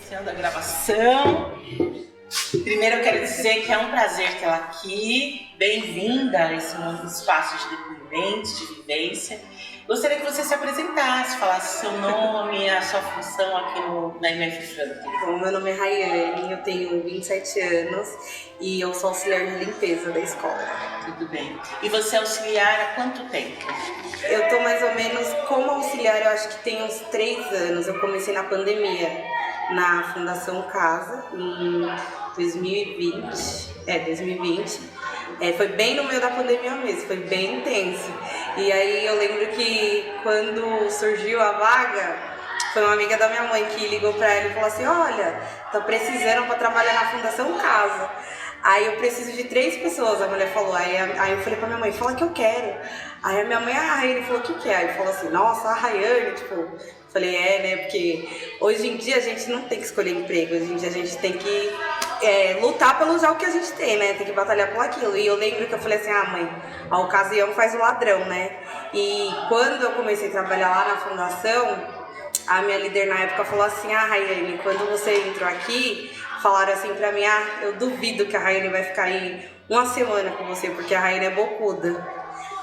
Iniciando a gravação. Primeiro eu quero dizer que é um prazer tê-la aqui. Bem-vinda a esse espaço de depoimentos, de vivência. Gostaria que você se apresentasse, falasse seu nome, a sua função aqui na MF Franklin. Bom, meu nome é Rayane, eu tenho 27 anos e eu sou auxiliar de limpeza da escola. Tudo bem. E você é auxiliar há quanto tempo? Eu tô mais ou menos como auxiliar, eu acho que tem uns 3 anos. Eu comecei na pandemia, na Fundação Casa, em 2020. Foi bem no meio da pandemia mesmo, foi bem intenso. E aí eu lembro que quando surgiu a vaga, foi uma amiga da minha mãe que ligou pra ela e falou assim: olha, tô precisando pra trabalhar na Fundação Casa. Aí eu preciso de 3 pessoas, a mulher falou. Aí eu falei pra minha mãe, fala que eu quero. Aí a minha mãe, a Rayane, falou, o que é? Aí falou assim, nossa, a Rayane, falei, né, porque hoje em dia a gente não tem que escolher emprego, hoje em dia a gente tem que lutar pelo já o que a gente tem, né, tem que batalhar por aquilo. E eu lembro que eu falei assim, mãe, a ocasião faz o ladrão, né, e quando eu comecei a trabalhar lá na fundação, a minha líder na época falou assim, Rayane, quando você entrou aqui, falaram assim pra mim, eu duvido que a Rayane vai ficar aí uma semana com você, porque a Rayane é bocuda.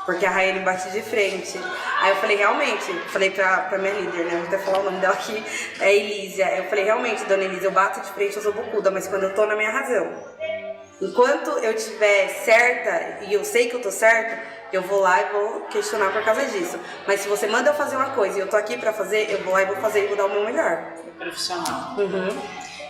Porque a Rayane bate de frente. Aí eu falei, realmente, falei pra minha líder, né? Vou até falar o nome dela aqui, é Elísia. Eu falei, realmente, dona Elísia, eu bato de frente, eu sou bocuda, mas quando eu tô na minha razão. Enquanto eu estiver certa, e eu sei que eu tô certa, eu vou lá e vou questionar por causa disso. Mas se você manda eu fazer uma coisa e eu tô aqui pra fazer, eu vou lá e vou fazer e vou dar o meu melhor. Profissional. Uhum.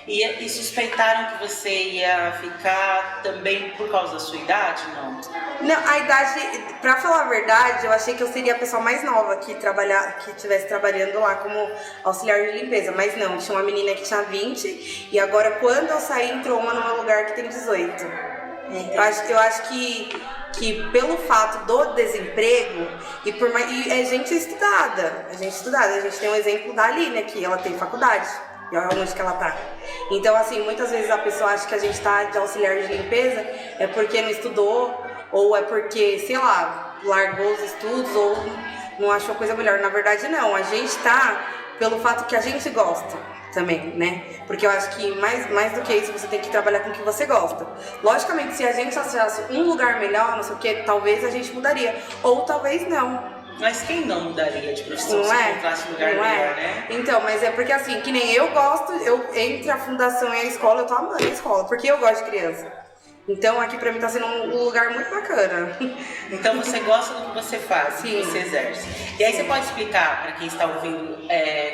E suspeitaram que você ia ficar também por causa da sua idade, não? Não, a idade, pra falar a verdade, eu achei que eu seria a pessoa mais nova que estivesse trabalhando lá como auxiliar de limpeza, mas não, tinha uma menina que tinha 20 e agora quando eu saí entrou uma no meu lugar que tem 18. Eu acho que pelo fato do desemprego e é gente estudada, a gente tem um exemplo da Aline aqui, ela tem faculdade. E olha onde que ela tá. Então, assim, muitas vezes a pessoa acha que a gente tá de auxiliar de limpeza é porque não estudou, ou é porque, sei lá, largou os estudos, ou não achou coisa melhor. Na verdade, não. A gente tá pelo fato que a gente gosta também, né? Porque eu acho que mais do que isso, você tem que trabalhar com o que você gosta. Logicamente, se a gente achasse um lugar melhor, não sei o que, talvez a gente mudaria. Ou talvez não. Mas quem não mudaria de profissão se encontrasse um lugar melhor, né? Então, mas é porque assim, que nem eu gosto, entre a fundação e a escola, eu tô amando a escola, porque eu gosto de criança. Então aqui pra mim tá sendo um lugar muito bacana. Então você gosta do que você faz, do que você exerce. E aí você pode explicar para quem está ouvindo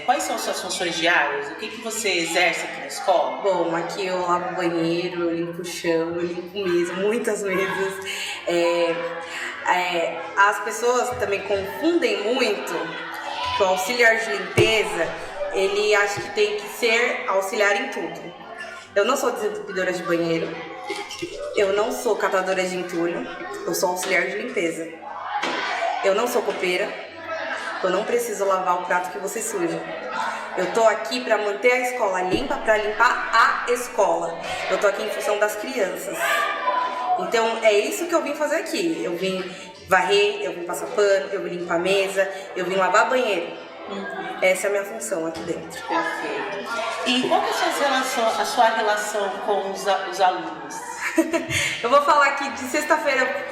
quais são as suas funções diárias? O que você exerce aqui na escola? Bom, aqui eu lavo o banheiro, eu limpo o chão, eu limpo mesa, muitas mesas. As pessoas também confundem muito que o auxiliar de limpeza, ele acha que tem que ser auxiliar em tudo. Eu não sou desentupidora de banheiro, eu não sou catadora de entulho, eu sou auxiliar de limpeza. Eu não sou copeira, eu não preciso lavar o prato que você suja. Eu tô aqui para manter a escola limpa, para limpar a escola. Eu tô aqui em função das crianças. Então é isso que eu vim fazer aqui. Eu vim varrer, eu vim passar pano, eu vim limpar a mesa, eu vim lavar banheiro. Essa é a minha função aqui dentro. Perfeito. E qual que é a sua relação com os alunos? Eu vou falar que de sexta-feira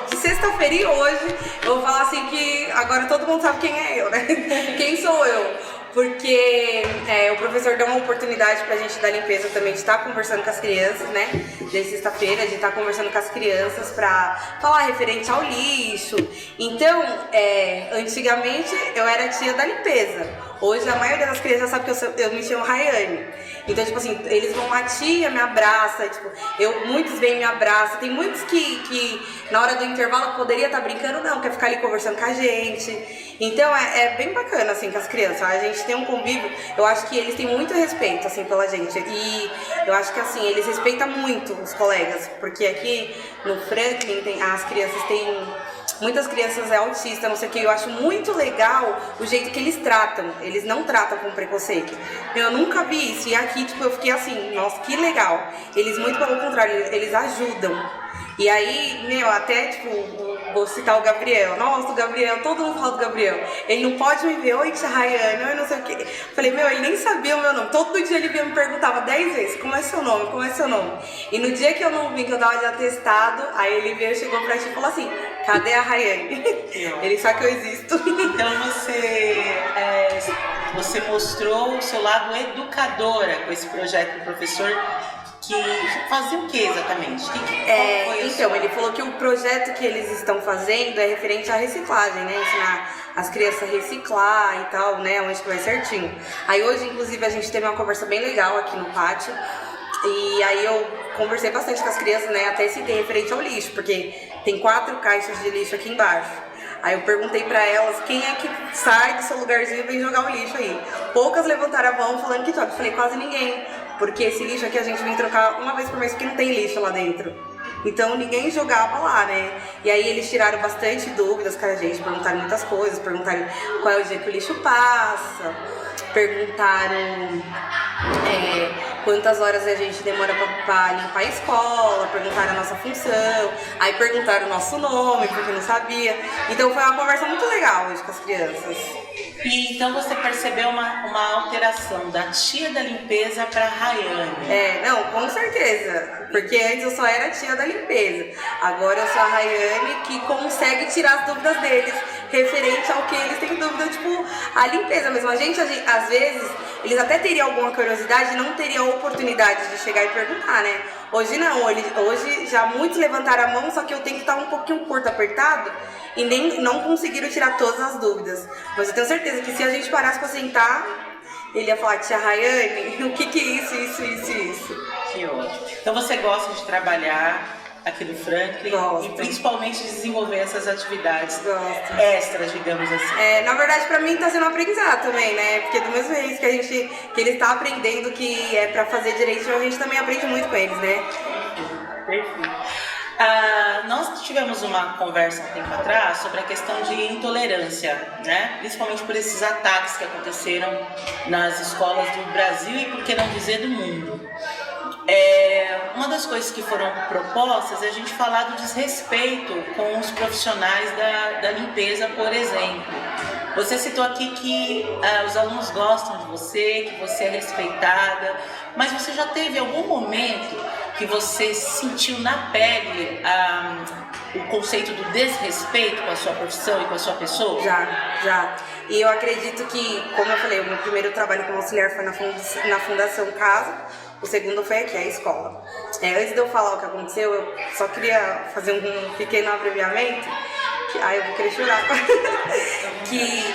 de sexta-feira e hoje, eu vou falar assim que agora todo mundo sabe quem é eu, né? Quem sou eu? Porque o professor deu uma oportunidade pra gente da limpeza também de estar conversando com as crianças, né? De sexta-feira, de estar conversando com as crianças pra falar referente ao lixo. Então, antigamente eu era tia da limpeza. Hoje a maioria das crianças sabe que eu me chamo Rayane. Então, tipo assim, eles vão lá, tia, me abraça, muitos vêm e me abraçam. Tem muitos que na hora do intervalo poderia estar brincando, não, quer ficar ali conversando com a gente. Então é bem bacana, assim, com as crianças. A gente tem um convívio, eu acho que eles têm muito respeito, assim, pela gente. E eu acho que, assim, eles respeitam muito os colegas. Porque aqui no Franklin, as crianças têm... Muitas crianças autistas, não sei o que, eu acho muito legal o jeito que eles tratam. Eles não tratam com preconceito. Eu nunca vi isso. E aqui, eu fiquei assim, nossa, que legal. Eles, muito pelo contrário, eles ajudam. E aí, até, tipo, vou citar o Gabriel. Nossa, o Gabriel, todo mundo fala do Gabriel. Ele não pode me ver, oi, tia Rayane, oi, não sei o quê. Falei, ele nem sabia o meu nome. Todo dia ele vinha me perguntava 10 vezes, como é seu nome, como é seu nome? E no dia que eu não vim, que eu tava de atestado, aí ele veio, chegou pra ti e falou assim, cadê a Rayane? Ele sabe que eu existo. Então você mostrou o seu lado educadora com esse projeto do professor, que fazia o que exatamente? Então, ele falou que o projeto que eles estão fazendo é referente à reciclagem, né? Ensinar as crianças a reciclar e tal, né? Onde que vai certinho. Aí hoje, inclusive, a gente teve uma conversa bem legal aqui no pátio. E aí eu conversei bastante com as crianças, né? Até citei referente ao lixo, porque tem 4 caixas de lixo aqui embaixo. Aí eu perguntei pra elas quem é que sai do seu lugarzinho e vem jogar o lixo aí. Poucas levantaram a mão falando que joga. Eu falei, quase ninguém. Porque esse lixo aqui a gente vem trocar uma vez por mês, porque não tem lixo lá dentro. Então ninguém jogava lá, né? E aí eles tiraram bastante dúvidas com a gente, perguntaram muitas coisas, perguntaram qual é o dia que o lixo passa, perguntaram quantas horas a gente demora pra limpar a escola, perguntaram a nossa função, aí perguntaram o nosso nome, porque não sabia. Então foi uma conversa muito legal hoje com as crianças. E então você percebeu uma alteração da tia da limpeza para Rayane? Não, com certeza. Porque antes eu só era a tia da limpeza. Agora eu sou a Rayane que consegue tirar as dúvidas deles referente ao que eles têm dúvida, tipo, a limpeza mesmo. A gente, às vezes, eles até teriam alguma curiosidade e não teriam a oportunidade de chegar e perguntar, né? Hoje não, hoje já muitos levantaram a mão, só que eu tenho que estar um pouquinho curto, apertado, e não conseguiram tirar todas as dúvidas. Mas eu tenho certeza que se a gente parasse pra sentar, ele ia falar, tia Rayane, o que é isso? Que ótimo. Então você gosta de trabalhar aqui no Franklin. Gosto. E principalmente desenvolver essas atividades extras, digamos assim. Na verdade, pra mim tá sendo um aprendizado também, né? Porque do mesmo jeito que ele tá aprendendo que é pra fazer direitinho, a gente também aprende muito com eles, né? Perfeito. Nós tivemos uma conversa um tempo atrás sobre a questão de intolerância, né? Principalmente por esses ataques que aconteceram nas escolas do Brasil e, por que não dizer, do mundo. Uma das coisas que foram propostas é a gente falar do desrespeito com os profissionais da limpeza, por exemplo. Você citou aqui que os alunos gostam de você, que você é respeitada, mas você já teve algum momento que você sentiu na pele o conceito do desrespeito com a sua profissão e com a sua pessoa? Já. E eu acredito que, como eu falei, o meu primeiro trabalho como auxiliar foi na Fundação Casa. O segundo foi aqui, a escola. Antes de eu falar o que aconteceu, eu só queria fazer um pequeno abreviamento. Eu vou querer chorar. Que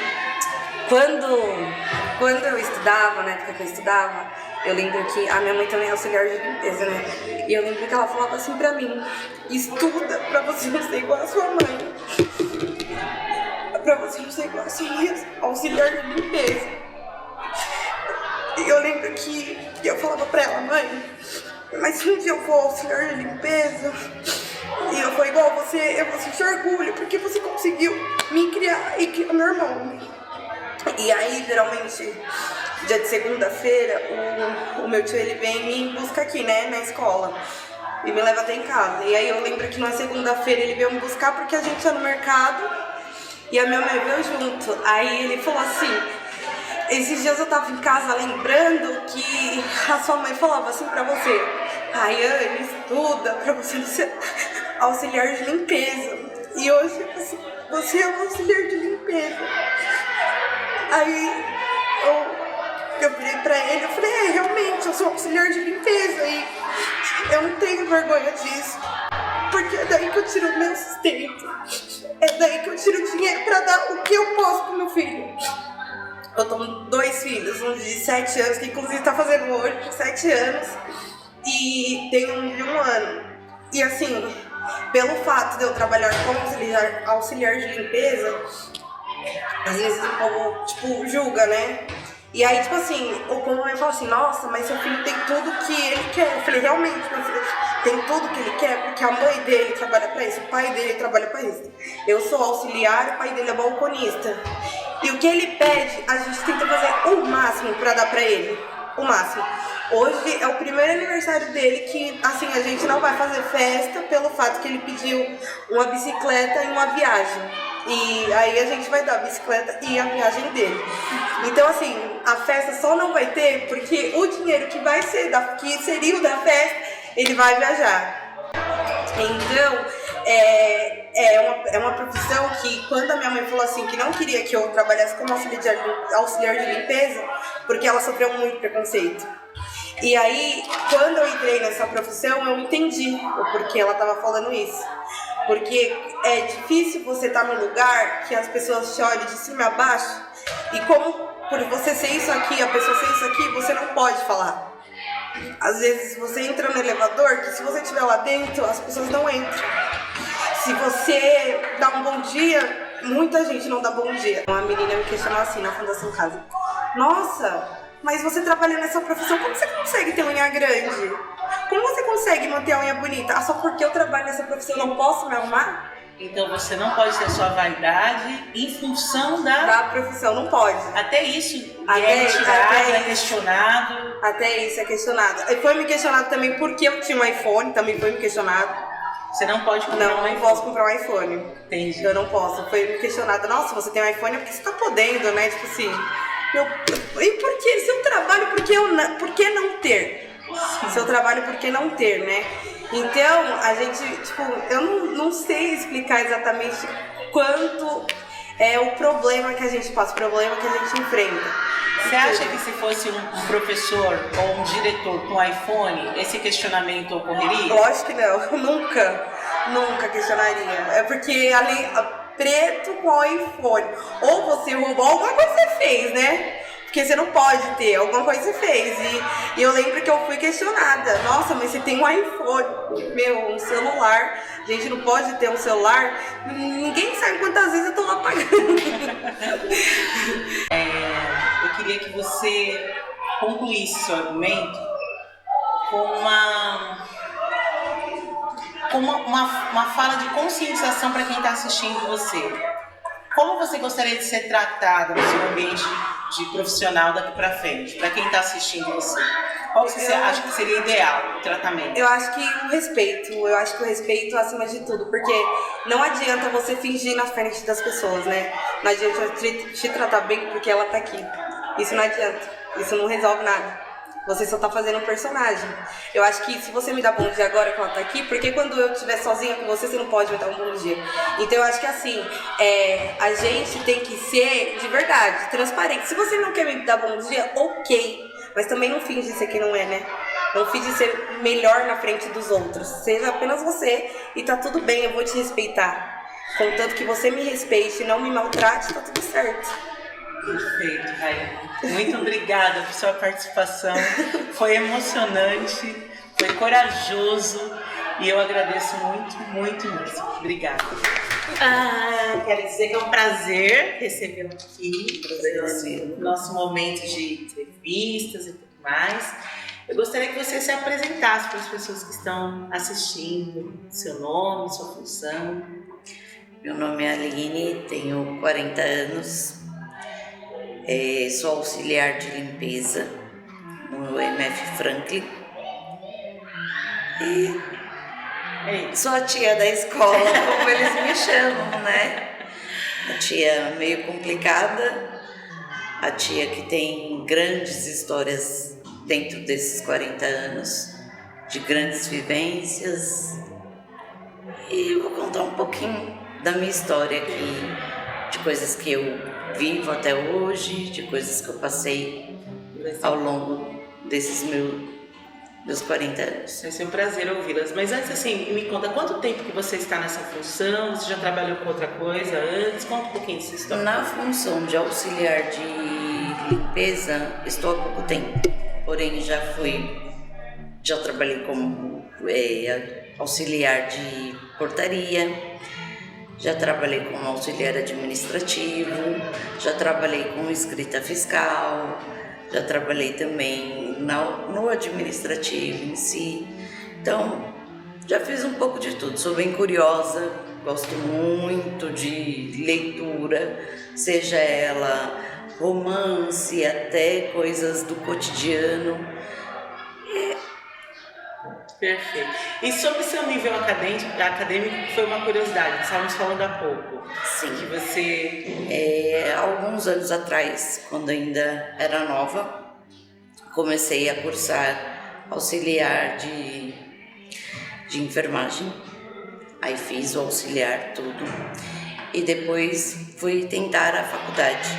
quando eu estudava, na época que eu estudava, eu lembro que a minha mãe também é auxiliar de limpeza, né? E eu lembro que ela falava assim pra mim, estuda pra você não ser igual a sua mãe. Pra você não ser igual a sua mãe, auxiliar de limpeza. E eu lembro que eu falava pra ela, mãe, mas se um dia eu for auxiliar de limpeza e eu for igual a você, eu vou sentir orgulho, porque você conseguiu me criar e criar meu irmão. E aí, geralmente, dia de segunda-feira, o meu tio, ele vem me busca aqui, né, na escola, e me leva até em casa. E aí eu lembro que na segunda-feira ele veio me buscar porque a gente ia no mercado e a minha mãe veio junto. Aí ele falou assim, esses dias eu tava em casa lembrando que a sua mãe falava assim pra você, Rayane, estuda pra você não ser auxiliar de limpeza. E hoje você é um auxiliar de limpeza. Aí eu virei pra ele, eu falei, realmente, eu sou auxiliar de limpeza e eu não tenho vergonha disso. Porque é daí que eu tiro o meu sustento. É daí que eu tiro o dinheiro pra dar o que eu posso pro meu filho. Eu tenho 2 filhos, um de 7 anos, que inclusive tá fazendo hoje, de 7 anos, e tem um de 1 ano. E assim, pelo fato de eu trabalhar como auxiliar de limpeza, às vezes o povo, tipo, julga, né? E aí, tipo assim, o povo vai falar assim, nossa, mas seu filho tem tudo que ele quer. Eu falei, realmente, meu filho tem tudo que ele quer, porque a mãe dele trabalha pra isso, o pai dele trabalha pra isso. Eu sou auxiliar, o pai dele é balconista. E o que ele pede, a gente tenta fazer o máximo pra dar pra ele. O máximo. Hoje é o primeiro aniversário dele que, assim, a gente não vai fazer festa pelo fato que ele pediu uma bicicleta e uma viagem. E aí a gente vai dar a bicicleta e a viagem dele. Então, assim, a festa só não vai ter porque o dinheiro que vai ser que seria o da festa, ele vai viajar. Então, é uma profissão que, quando a minha mãe falou assim, que não queria que eu trabalhasse como auxiliar de limpeza, porque ela sofreu muito preconceito. E aí, quando eu entrei nessa profissão, eu entendi o porquê ela estava falando isso. Porque é difícil você estar num lugar que as pessoas te olhem de cima a baixo, e como por você ser isso aqui, a pessoa ser isso aqui, você não pode falar. Às vezes você entra no elevador, que se você estiver lá dentro, as pessoas não entram. Se você dá um bom dia, muita gente não dá bom dia. Uma menina me questionou assim na Fundação Casa: nossa, mas você trabalha nessa profissão, como você consegue ter unha grande? Como você consegue manter a unha bonita? Ah, só porque eu trabalho nessa profissão eu não posso me arrumar? Então você não pode ter sua vaidade em função da profissão, não pode. Até isso é retirado, é questionado. Até isso é questionado. E foi me questionado também porque eu tinha um iPhone, também foi me questionado. Você não pode comprar um iPhone? Não posso comprar um iPhone. Entendi. Eu não posso. Foi me questionado: nossa, você tem um iPhone, é porque você tá podendo, né? Tipo assim, e por que? Se eu trabalho, por que não ter? Sim. Se eu trabalho, por que não ter, né? Então, a gente, tipo, eu não sei explicar exatamente quanto é o problema que a gente passa, o problema que a gente enfrenta. Você acha que se fosse um professor ou um diretor com iPhone, esse questionamento ocorreria? Lógico que não, nunca questionaria. É porque preto com iPhone, ou você roubou, alguma coisa você fez, né? Porque você não pode ter, alguma coisa você fez. E eu lembro que eu fui questionada: nossa, mas você tem um iPhone, um celular, a gente não pode ter um celular? Ninguém sabe quantas vezes eu tô lá pagando. Eu queria que você concluísse seu argumento com uma fala de conscientização para quem está assistindo você. Como você gostaria de ser tratada no seu ambiente de profissional daqui para frente, para quem está assistindo você? Qual que você acha que seria ideal o tratamento? Eu acho que o respeito acima de tudo, porque não adianta você fingir na frente das pessoas, né? Não adianta te tratar bem porque ela tá aqui. Isso não adianta, isso não resolve nada. Você só tá fazendo um personagem. Eu acho que se você me dá bom dia agora que ela tá aqui, porque quando eu estiver sozinha com você, você não pode me dar um bom dia. Então eu acho que assim, a gente tem que ser de verdade, transparente. Se você não quer me dar bom dia, ok. Mas também não finge ser quem não é, né? Não finge ser melhor na frente dos outros. Seja apenas você e tá tudo bem, eu vou te respeitar. Contanto que você me respeite e não me maltrate, tá tudo certo. Perfeito, Raia. Muito obrigada por sua participação. Foi emocionante, foi corajoso e eu agradeço muito, muito mesmo. Obrigada. Quero dizer que é um prazer recebê-lo aqui no nosso momento de entrevistas e tudo mais. Eu gostaria que você se apresentasse para as pessoas que estão assistindo, seu nome, sua função. Meu nome é Aline, tenho 40 anos. Sou auxiliar de limpeza no MF Franklin e sou a tia da escola, como eles me chamam, né? A tia meio complicada, a tia que tem grandes histórias dentro desses 40 anos, de grandes vivências, e eu vou contar um pouquinho da minha história aqui, de coisas que eu vivo até hoje, de coisas que eu passei ao longo desses meus 40 anos. Vai ser um prazer ouvi-las. Mas antes, assim, me conta, quanto tempo que você está nessa função? Você já trabalhou com outra coisa antes? Conta um pouquinho dessa história. Na função de auxiliar de limpeza, estou há pouco tempo. Porém, já trabalhei como auxiliar de portaria, já trabalhei como auxiliar administrativo, já trabalhei com escrita fiscal, já trabalhei também no administrativo em si. Então, já fiz um pouco de tudo. Sou bem curiosa, gosto muito de leitura, seja ela romance, até coisas do cotidiano. Perfeito. E sobre seu nível acadêmico, foi uma curiosidade, estávamos falando há pouco. Sim. Que você... Alguns anos atrás, quando ainda era nova, comecei a cursar auxiliar de enfermagem. Aí fiz o auxiliar, tudo. E depois fui tentar a faculdade.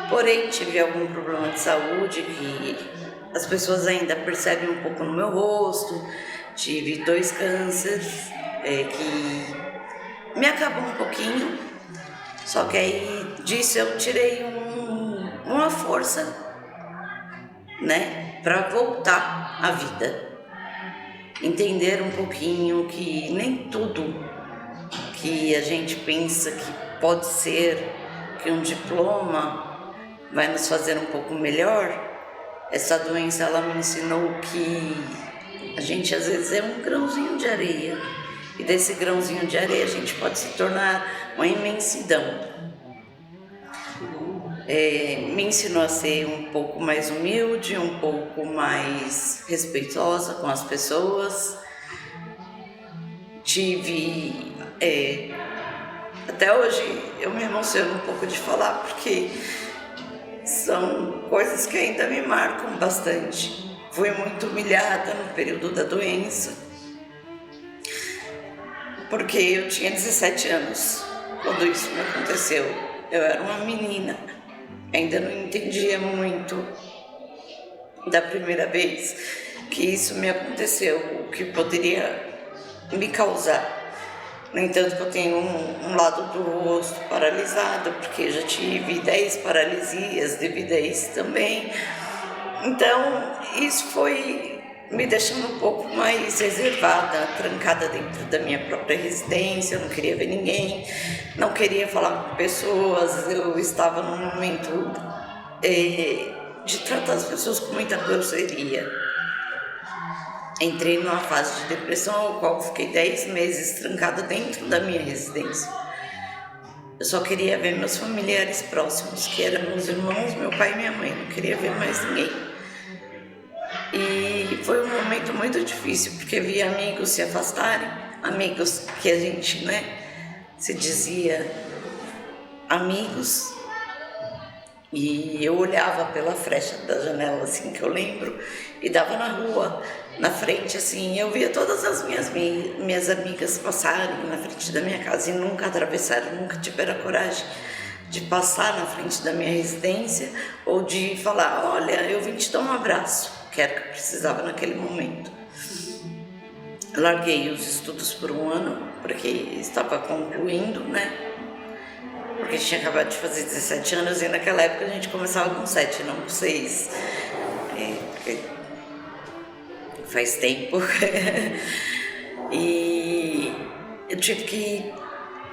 Porém, tive algum problema de saúde que as pessoas ainda percebem um pouco no meu rosto. Tive 2 cânceres que me acabou um pouquinho. Só que aí disso eu tirei uma força, né, para voltar à vida. Entender um pouquinho que nem tudo que a gente pensa que pode ser, que um diploma vai nos fazer um pouco melhor. Essa doença, ela me ensinou que a gente às vezes é um grãozinho de areia, e desse grãozinho de areia a gente pode se tornar uma imensidão. Me ensinou a ser um pouco mais humilde, um pouco mais respeitosa com as pessoas. Até hoje eu me emociono um pouco de falar, porque são coisas que ainda me marcam bastante. Fui muito humilhada no período da doença, porque eu tinha 17 anos quando isso me aconteceu. Eu era uma menina, ainda não entendia muito da primeira vez que isso me aconteceu, o que poderia me causar. No entanto, eu tenho um lado do rosto paralisado, porque já tive 10 paralisias devido a isso também. Então, isso foi me deixando um pouco mais reservada, trancada dentro da minha própria residência. Eu não queria ver ninguém, não queria falar com pessoas. Eu estava num momento de tratar as pessoas com muita grosseria. Entrei numa fase de depressão, ao qual fiquei 10 meses trancada dentro da minha residência. Eu só queria ver meus familiares próximos, que eram meus irmãos, meu pai e minha mãe. Não queria ver mais ninguém. E foi um momento muito difícil, porque vi amigos se afastarem, amigos que a gente, se dizia amigos. E eu olhava pela frecha da janela, assim, que eu lembro, e dava na rua, na frente, assim, eu via todas as minhas amigas passarem na frente da minha casa e nunca atravessaram, nunca tiveram a coragem de passar na frente da minha residência ou de falar: olha, eu vim te dar um abraço, que era o que eu precisava naquele momento. Larguei os estudos por 1 ano, porque estava concluindo, porque a gente tinha acabado de fazer 17 anos e naquela época a gente começava com 7, não com 6. Porque faz tempo. E eu tive que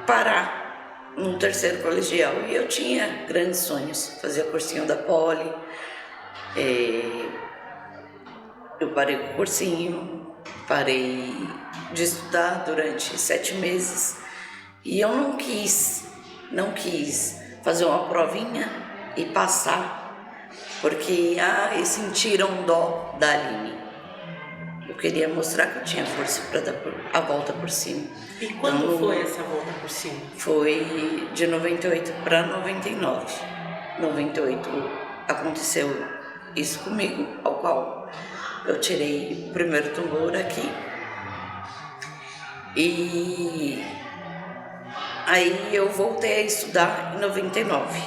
parar no 3º colegial. E eu tinha grandes sonhos, fazia cursinho da Poli. Eu parei com o cursinho, parei de estudar durante 7 meses. E eu não quis fazer uma provinha e passar, porque sentiram dó da Aline. Eu queria mostrar que eu tinha força para dar a volta por cima. E quando foi essa volta por cima? Foi de 98 para 99. 98 aconteceu isso comigo, ao qual eu tirei o primeiro tumor aqui. E aí eu voltei a estudar em 99.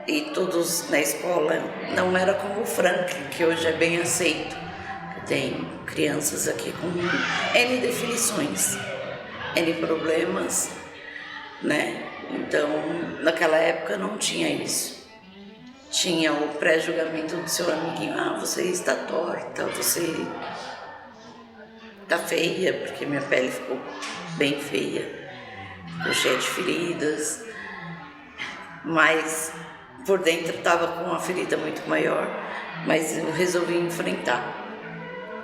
E todos na escola não era como o Franklin, que hoje é bem aceito. Tem crianças aqui com N definições, N problemas, Então, naquela época não tinha isso. Tinha o pré-julgamento do seu amiguinho: você está torta, você está feia, porque minha pele ficou bem feia, ficou cheia de feridas, mas por dentro estava com uma ferida muito maior, mas eu resolvi enfrentar.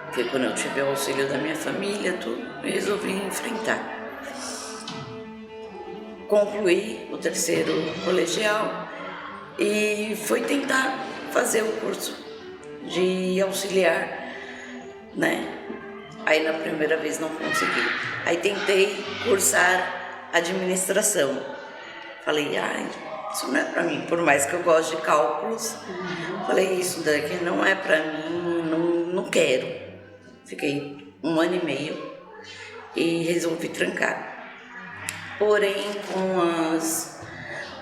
Porque quando eu tive o auxílio da minha família, eu resolvi enfrentar. Concluí o 3º colegial e fui tentar fazer o curso de auxiliar, Aí na primeira vez não consegui. Aí tentei cursar administração. Falei, ai, isso não é pra mim, por mais que eu goste de cálculos. Falei, isso daqui não é pra mim, não quero. Fiquei 1 ano e meio e resolvi trancar. Porém, com as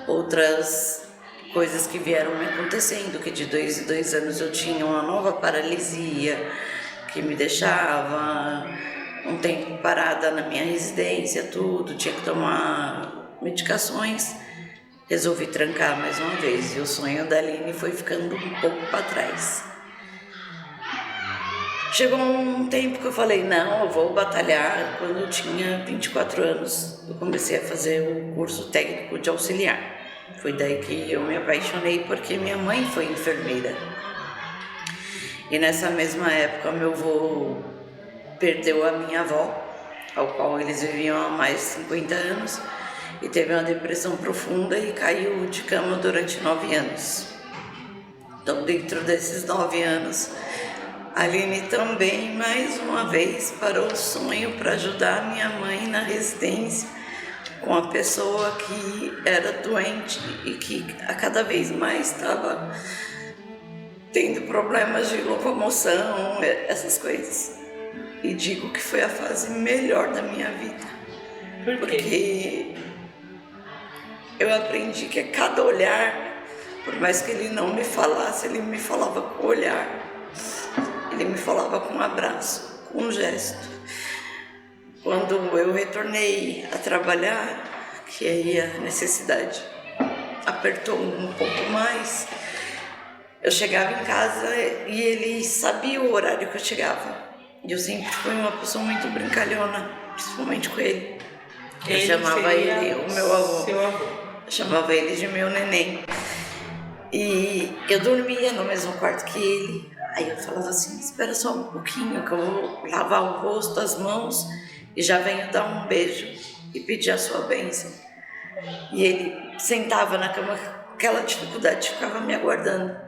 outras coisas que vieram me acontecendo, que de 2 em 2 anos eu tinha uma nova paralisia, que me deixava um tempo parada na minha residência, tudo, tinha que tomar medicações. Resolvi trancar mais uma vez e o sonho da Aline foi ficando um pouco para trás. Chegou um tempo que eu falei, não, eu vou batalhar. Quando eu tinha 24 anos, eu comecei a fazer o curso técnico de auxiliar. Foi daí que eu me apaixonei, porque minha mãe foi enfermeira. E nessa mesma época, meu avô perdeu a minha avó, ao qual eles viviam há mais de 50 anos, e teve uma depressão profunda e caiu de cama durante 9 anos. Então, dentro desses 9 anos, a Aline também, mais uma vez, parou o sonho para ajudar minha mãe na residência com a pessoa que era doente e que a cada vez mais estava tendo problemas de locomoção, essas coisas. E digo que foi a fase melhor da minha vida. Por quê? Porque eu aprendi que a cada olhar, por mais que ele não me falasse, ele me falava com o olhar. Ele me falava com um abraço, com um gesto. Quando eu retornei a trabalhar, que aí a necessidade apertou um pouco mais, eu chegava em casa e ele sabia o horário que eu chegava. E eu sempre fui uma pessoa muito brincalhona, principalmente com ele. Eu chamava ele, o meu avô. Seu avô. Eu chamava ele de meu neném. E eu dormia no mesmo quarto que ele. Aí eu falava assim, espera só um pouquinho que eu vou lavar o rosto, as mãos e já venho dar um beijo e pedir a sua bênção. E ele sentava na cama com aquela dificuldade, ficava me aguardando.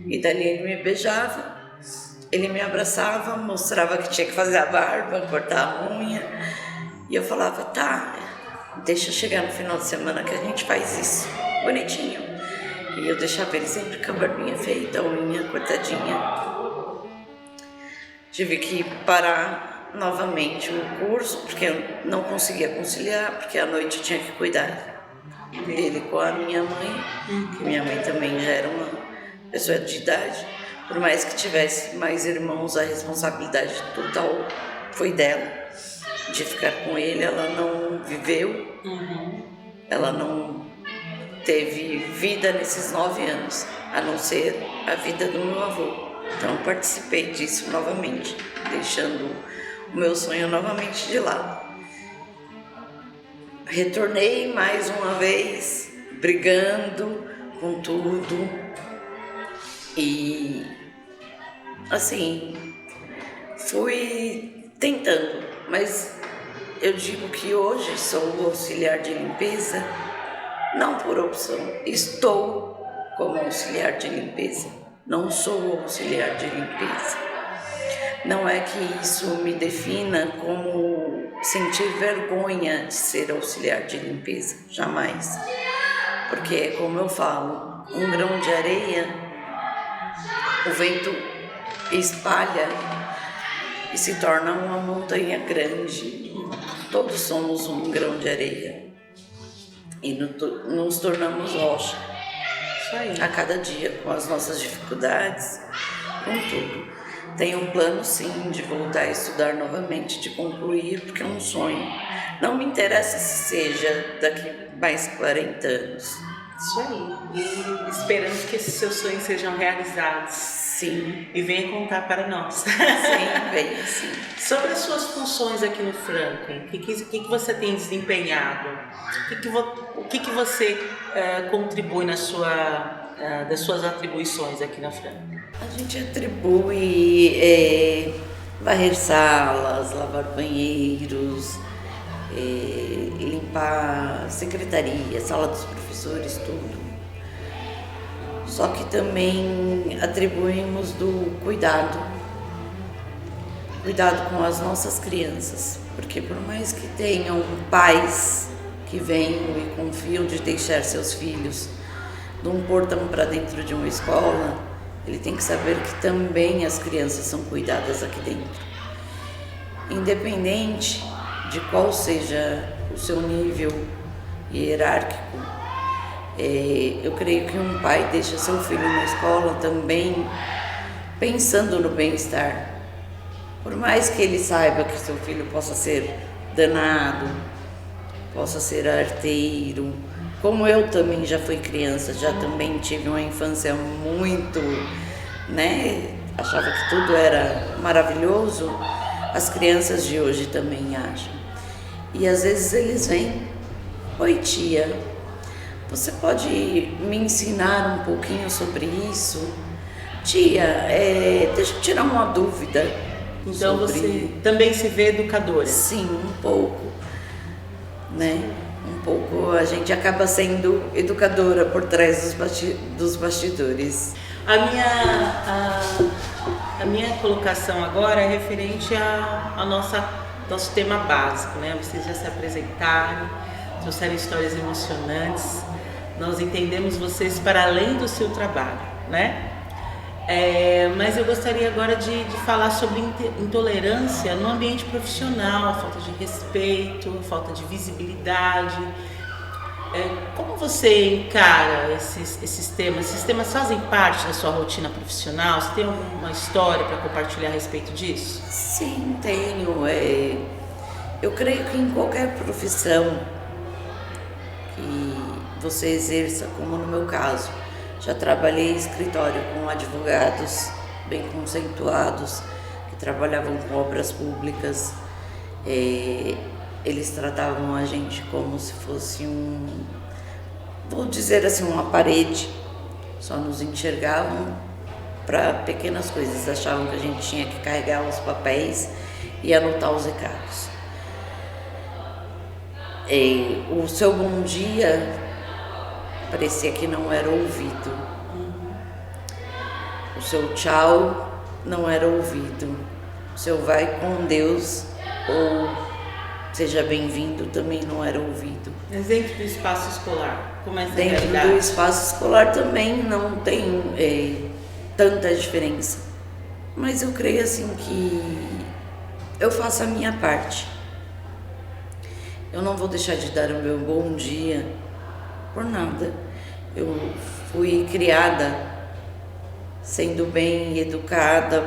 E dali ele me beijava, ele me abraçava, mostrava que tinha que fazer a barba, cortar a unha. E eu falava, tá, deixa eu chegar no final de semana que a gente faz isso, bonitinho. E eu deixava ele sempre com a barbinha feita, a unha cortadinha. Tive que parar novamente o curso, porque eu não conseguia conciliar, porque à noite eu tinha que cuidar dele com a minha mãe, que minha mãe também já era uma pessoa de idade. Por mais que tivesse mais irmãos, a responsabilidade total foi dela, de ficar com ele. Ela não viveu, ela não teve vida nesses 9 anos, a não ser a vida do meu avô. Então participei disso novamente, deixando o meu sonho novamente de lado. Retornei mais uma vez, brigando com tudo e assim, fui tentando, mas eu digo que hoje sou auxiliar de limpeza, não por opção, estou como auxiliar de limpeza. Não sou auxiliar de limpeza. Não é que isso me defina como sentir vergonha de ser auxiliar de limpeza, jamais. Porque é como eu falo, um grão de areia, o vento espalha e se torna uma montanha grande. Todos somos um grão de areia e nos tornamos rocha. A cada dia, com as nossas dificuldades, com tudo. Tenho um plano, sim, de voltar a estudar novamente, de concluir, porque é um sonho. Não me interessa se seja daqui mais 40 anos. Isso aí. E esperamos que esses seus sonhos sejam realizados. Sim. E venha contar para nós. Sim, venha, sim. Sobre as suas funções aqui no Franklin, o que você tem desempenhado? O que você contribui das suas atribuições aqui na Franklin? A gente atribui varrer salas, lavar banheiros, limpar secretaria, sala dos professores, tudo. Só que também atribuímos do cuidado cuidado com as nossas crianças, porque por mais que tenham pais que venham e confiam de deixar seus filhos de um portão para dentro de uma escola, ele tem que saber que também as crianças são cuidadas aqui dentro. Independente de qual seja o seu nível hierárquico, eu creio que um pai deixa seu filho na escola também pensando no bem-estar. Por mais que ele saiba que seu filho possa ser danado, possa ser arteiro, como eu também já fui criança, já também tive uma infância muito, achava que tudo era maravilhoso, as crianças de hoje também acham. E às vezes eles vêm: oi tia, você pode me ensinar um pouquinho sobre isso? Tia, deixa eu tirar uma dúvida. Então você também se vê educadora? Sim, um pouco, Um pouco a gente acaba sendo educadora por trás dos bastidores. A minha colocação agora é referente ao nosso tema básico, Vocês já se apresentaram, trouxeram histórias emocionantes, nós entendemos vocês para além do seu trabalho, Mas eu gostaria agora de falar sobre intolerância no ambiente profissional, a falta de respeito, a falta de visibilidade. Como você encara esses temas? Esses temas fazem parte da sua rotina profissional? Você tem alguma história para compartilhar a respeito disso? Sim, tenho. Eu creio que em qualquer profissão que você exerça, como no meu caso, já trabalhei em escritório com advogados bem conceituados, que trabalhavam com obras públicas. Eles tratavam a gente como se fosse vou dizer assim, uma parede. Só nos enxergavam para pequenas coisas, achavam que a gente tinha que carregar os papéis e anotar os recados. O seu bom dia parecia que não era ouvido. O seu tchau não era ouvido. O seu vai com Deus ou seja bem-vindo também não era ouvido. Dentro do espaço escolar, como é essa Dentro realidade? do espaço escolar também não tem tanta diferença. Mas eu creio assim que eu faço a minha parte. Eu não vou deixar de dar o meu bom dia por nada. Eu fui criada sendo bem educada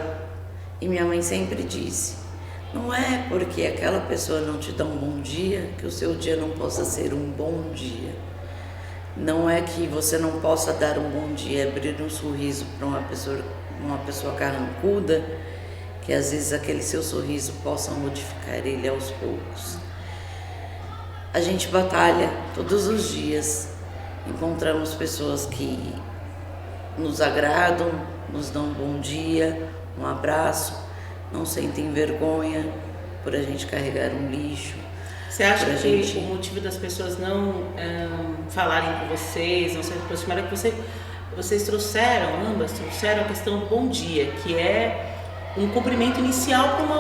e minha mãe sempre disse: não é porque aquela pessoa não te dá um bom dia que o seu dia não possa ser um bom dia. Não é que você não possa dar um bom dia, abrir um sorriso para uma pessoa carrancuda, que às vezes aquele seu sorriso possa modificar ele aos poucos. A gente batalha todos os dias, encontramos pessoas que nos agradam, nos dão um bom dia, um abraço, não sentem vergonha por a gente carregar um lixo. Você acha que o motivo das pessoas não falarem com vocês, não se aproximarem, que vocês ambas trouxeram a questão do bom dia, que é um cumprimento inicial para uma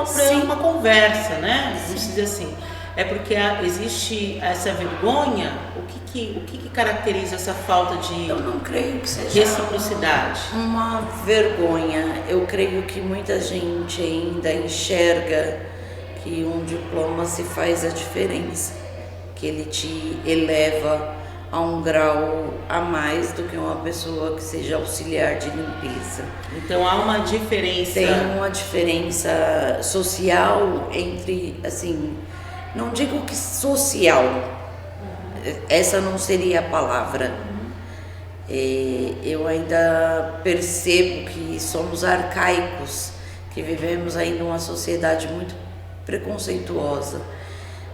conversa, Vamos dizer assim. É porque existe essa vergonha? O que caracteriza essa falta de Eu não creio que seja reciprocidade? Uma vergonha. Eu creio que muita gente ainda enxerga que um diploma se faz a diferença, que ele te eleva a um grau a mais do que uma pessoa que seja auxiliar de limpeza. Então há uma diferença. Tem uma diferença social entre, assim, não digo que social, essa não seria a palavra. Eu ainda percebo que somos arcaicos, que vivemos ainda uma sociedade muito preconceituosa,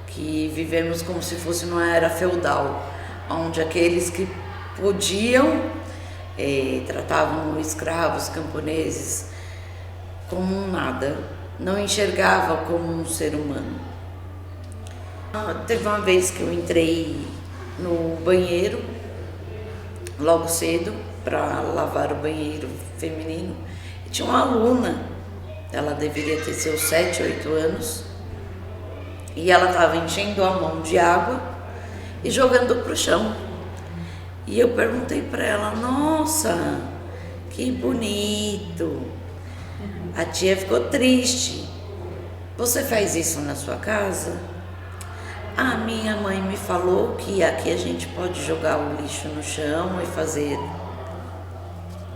que vivemos como se fosse uma era feudal, onde aqueles que podiam tratavam escravos, camponeses como um nada, não enxergava como um ser humano. Teve uma vez que eu entrei no banheiro logo cedo para lavar o banheiro feminino e tinha uma aluna ela deveria ter seus 7, 8 anos, e ela estava enchendo a mão de água e jogando pro chão. E eu perguntei para ela: nossa, que bonito. A tia ficou triste. Você faz isso na sua casa? A minha mãe me falou que aqui a gente pode jogar o lixo no chão e fazer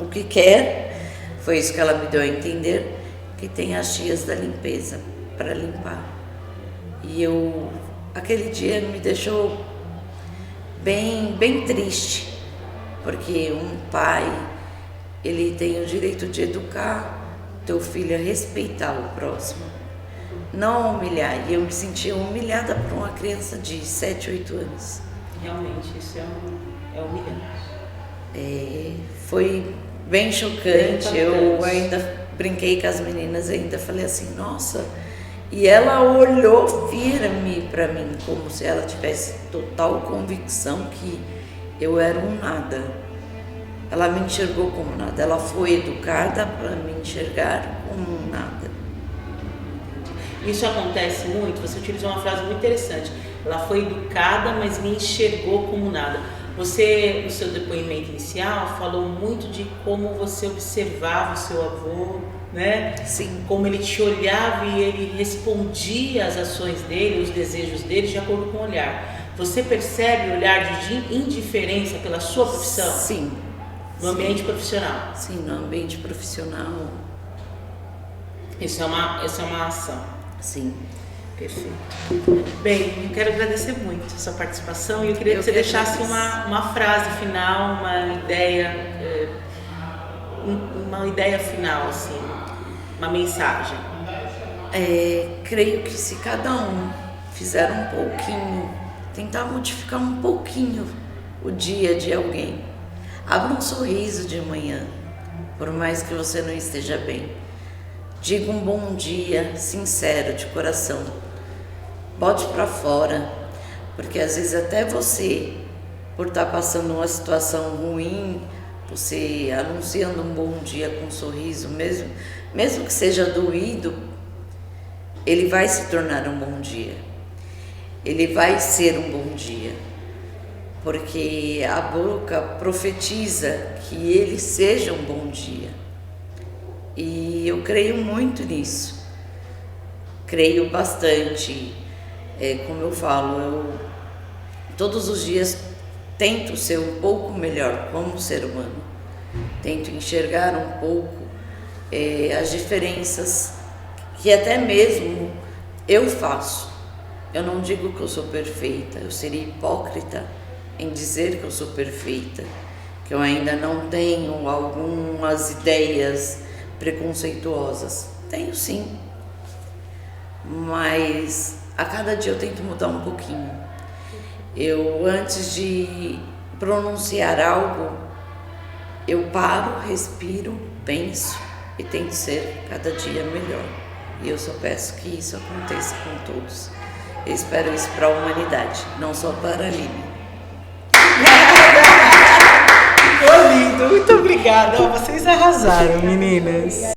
o que quer. Foi isso que ela me deu a entender, que tem as tias da limpeza para limpar. E aquele dia me deixou bem triste, porque um pai, ele tem o direito de educar teu filho a respeitar o próximo, não humilhar. E eu me sentia humilhada por uma criança de 7, 8 anos. Realmente, isso é humilhante. Foi bem chocante. Eu ainda brinquei com as meninas, ainda falei assim: nossa. E ela olhou firme para mim, como se ela tivesse total convicção que eu era um nada. Ela me enxergou como nada. Ela foi educada para me enxergar como um nada. Isso acontece muito. Você utilizou uma frase muito interessante. Ela foi educada, mas me enxergou como nada. Você, no seu depoimento inicial, falou muito de como você observava o seu avô, né? Sim. Como ele te olhava e ele respondia às ações dele, os desejos dele, de acordo com o olhar. Você percebe o olhar de indiferença pela sua profissão? Sim. No ambiente profissional? Sim, no ambiente profissional. Isso é uma ação. Sim. Perfeito. Bem, eu quero agradecer muito a sua participação e eu queria que você deixasse uma frase final, uma ideia final, assim, uma mensagem. Creio que se cada um fizer um pouquinho, tentar modificar um pouquinho o dia de alguém, abra um sorriso de manhã, por mais que você não esteja bem. Diga um bom dia sincero, de coração. Bote para fora, porque às vezes até você, por estar passando uma situação ruim, você anunciando um bom dia com um sorriso, mesmo que seja doído, ele vai se tornar um bom dia. Ele vai ser um bom dia, porque a boca profetiza que ele seja um bom dia. E eu creio muito nisso, creio bastante. Como eu falo, eu todos os dias tento ser um pouco melhor como ser humano, tento enxergar um pouco as diferenças que até mesmo eu faço. Eu não digo que eu sou perfeita, eu seria hipócrita em dizer que eu sou perfeita, que eu ainda não tenho algumas ideias preconceituosas. Tenho sim, mas a cada dia eu tento mudar um pouquinho. Eu, antes de pronunciar algo, eu paro, respiro, penso e tento ser cada dia melhor. E eu só peço que isso aconteça com todos. Eu espero isso para a humanidade, não só para a Aline. Ficou lindo, muito obrigada. Vocês arrasaram, meninas.